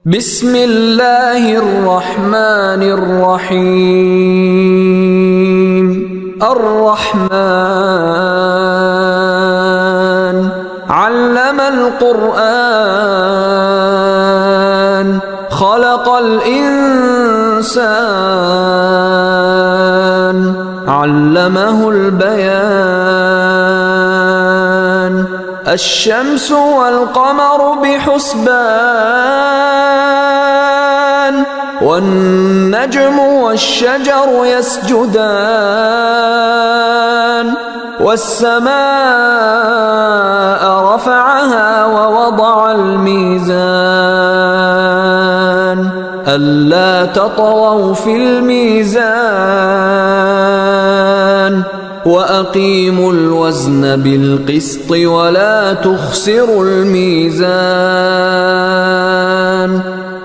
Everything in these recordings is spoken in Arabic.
بسم الله الرحمن الرحيم. الرحمن علم القرآن خلق الإنسان علمه البيان. الشمس والقمر بحسبان والنجم والشجر يسجدان. والسماء رفعها ووضع الميزان ألا تطغوا في الميزان وأقيموا الوزن بالقسط ولا تخسروا الميزان.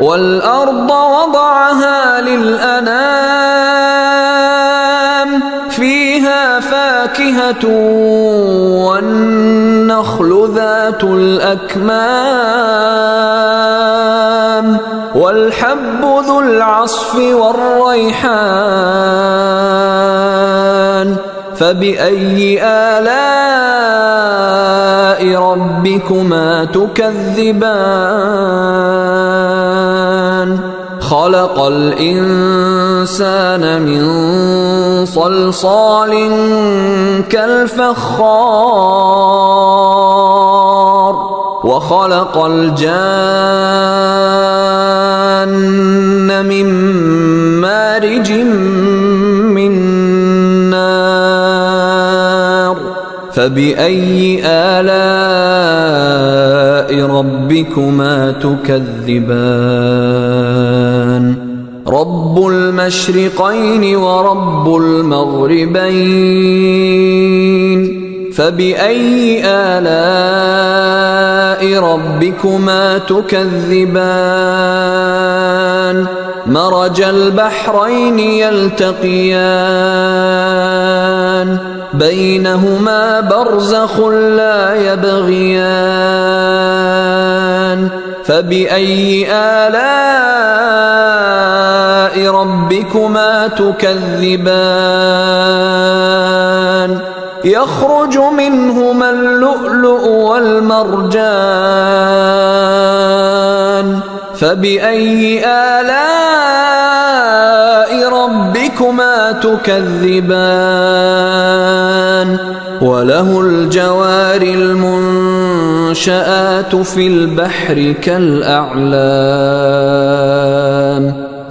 والأرض وضعها للأنام فيها فاكهة والنخل ذات الأكمام والحب ذو العصف والريحان. فبأي آلاء ربكما تكذبان؟ خلق الإنسان من صلصال كالفخار وخلق الجان من مارج من نار. فبأي آلاء ربكما تكذبان؟ رب المشرقين ورب المغربين. فبأي آلاء ربكما تكذبان؟ مرج البحرين يلتقيان بينهما برزخ لا يبغيان. فبأي آلاء ربكما تكذبان؟ يخرج منهما اللؤلؤ والمرجان. فبأي آلاء ربكما تكذبان؟ وله الجوار المنشآت في البحر كالأعلام.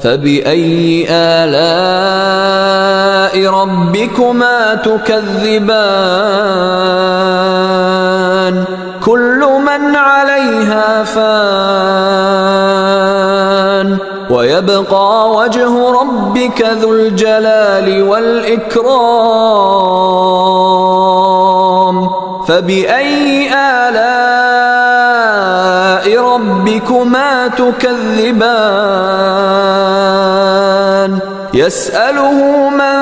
فبأي آلاء ربكما تكذبان؟ كل من عليها فان ويبقى وجه ربك ذو الجلال والإكرام. فبأي آلاء ربكما تكذبان؟ يسأله من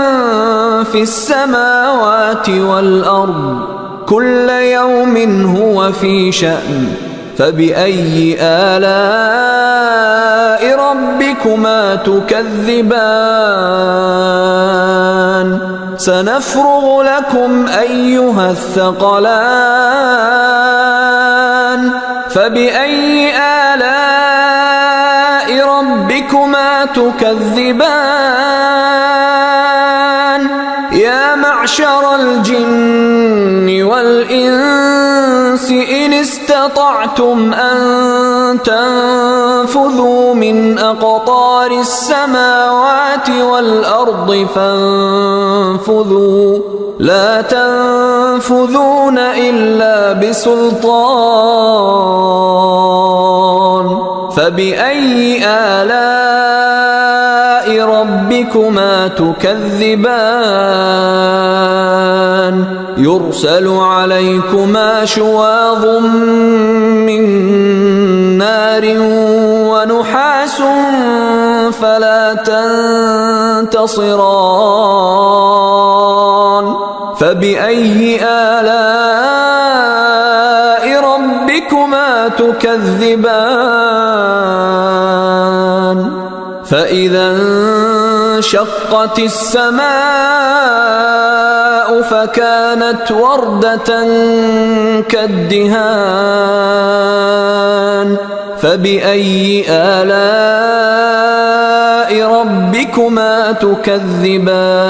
في السماوات والأرض كل يوم هو في شأن. فبأي آلاء ربكما تكذبان؟ سنفرغ لكم أيها الثقلان. فبأي آلاء ربكما تكذبان؟ يا معشر الجن والإنس إن استطعتم أن تنفذوا من أقطار السماوات والأرض فانفذوا لا تنفذون إلا بسلطان. فبأي آلاء ربكما تكذبان؟ يرسل عليكما شواظ من نار ونحاس فلا تنتصران. فبأي آلاء ربكما تكذبان؟ فإذا انشقت السماء فكانت وردة كالدهان فبأي آلاء ربكما تكذبان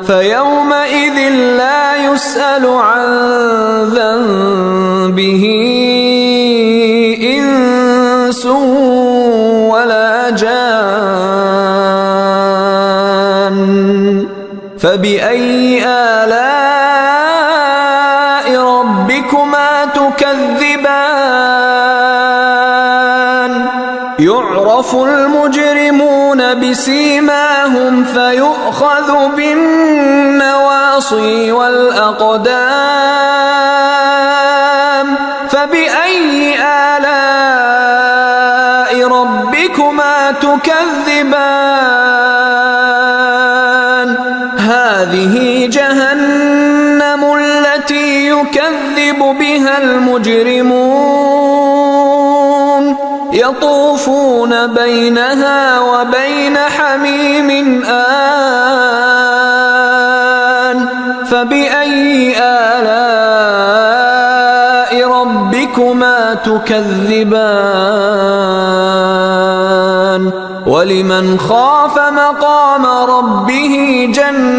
فيومئذ لا يسأل عن ذنبه إنس ولا جان فبأي آلاء ربكما تكذبان يعرف المجرمون بسيماهم فيؤخذ بالنواصي والأقدام فبأي آلاء ربكما تكذبان هذه جهنم التي يكذب بها المجرمون يطوفون بينها وبين حميم آن فبأي آلاء ربكما تكذبان ولمن خاف مقام ربه جنتان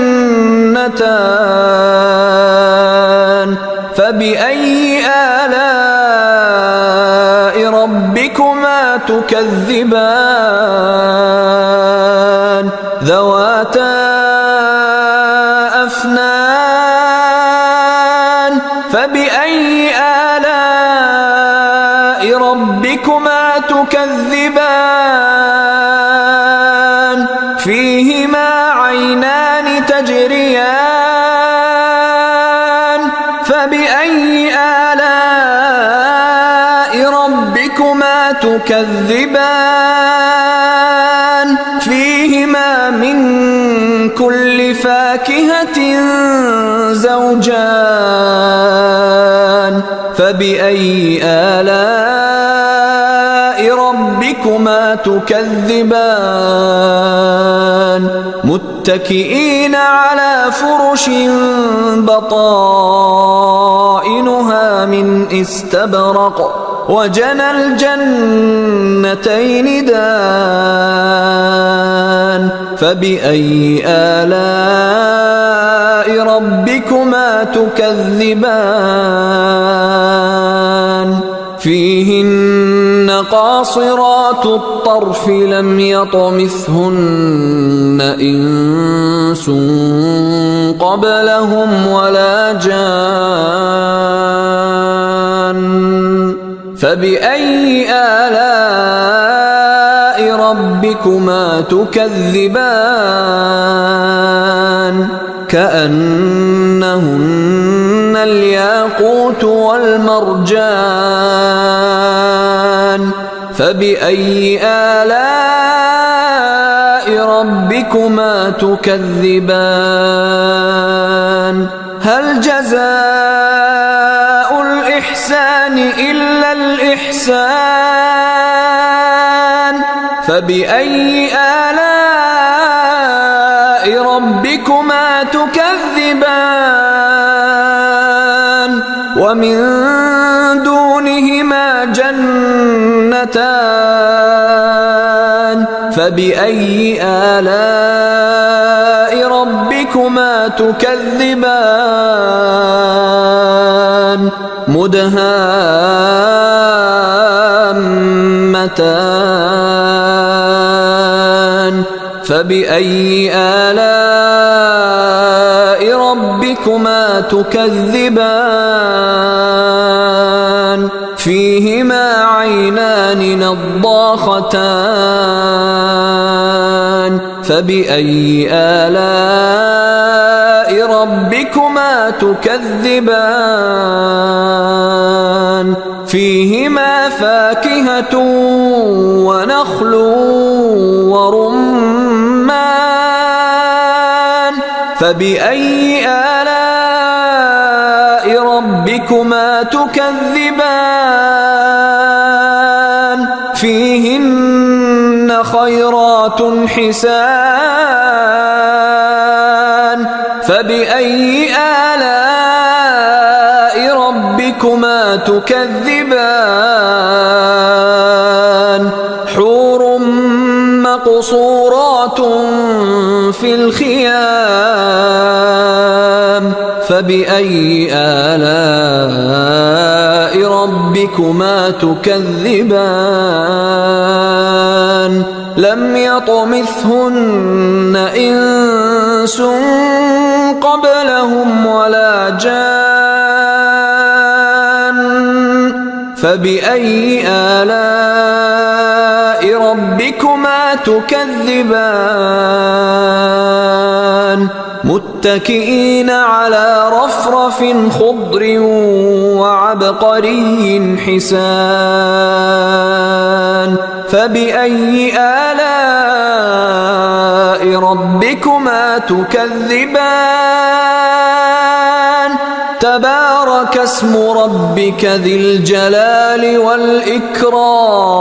فبأي آلاء ربكما تكذبان ذواتا أفنان فبأي آلاء ربكما تكذبان فيهما عينان تجريان فبأي آلاء ربكما تكذبان فيهما من كل فاكهة زوجان فبأي آلاء ربكما تكذبان متكئين على فرش بطائنها من استبرق وجنى الجنتين دان فبأي آلاء ربكما تكذبان فيهن قاصرات الطرف لم يطمثهن إنس قبلهم ولا جان فبأي آلاء ربكما تكذبان كأنهن الياقوت والمرجان فبأي آلاء ربكما تكذبان هل جزاء الإحسان إلا الإحسان فبأي آلاء ربكما تكذبان ومن دونهما جنتان فبأي آلاء ربكما تكذبان مدهامتان فبأي آلاء ربكما تكذبان فيهما عينان نضاختان فبأي آلاء ربكما تكذبان فيهما فاكهة ونخل ورمان فبأي آلاء ربكما تكذبان فيهن خيرات حسان فبأي آلاء ربكما تكذبان حور مقصورات في الخيام فبأي آلاء ربكما تكذبان لم يطمثهن إنس قبلهم ولا جان فبأي آلاء ربكما تكذبان متكئين على رفرف خضر وعبقري حسان فبأي آلاء ربكما تكذبان تبارك اسم ربك ذي الجلال والإكرام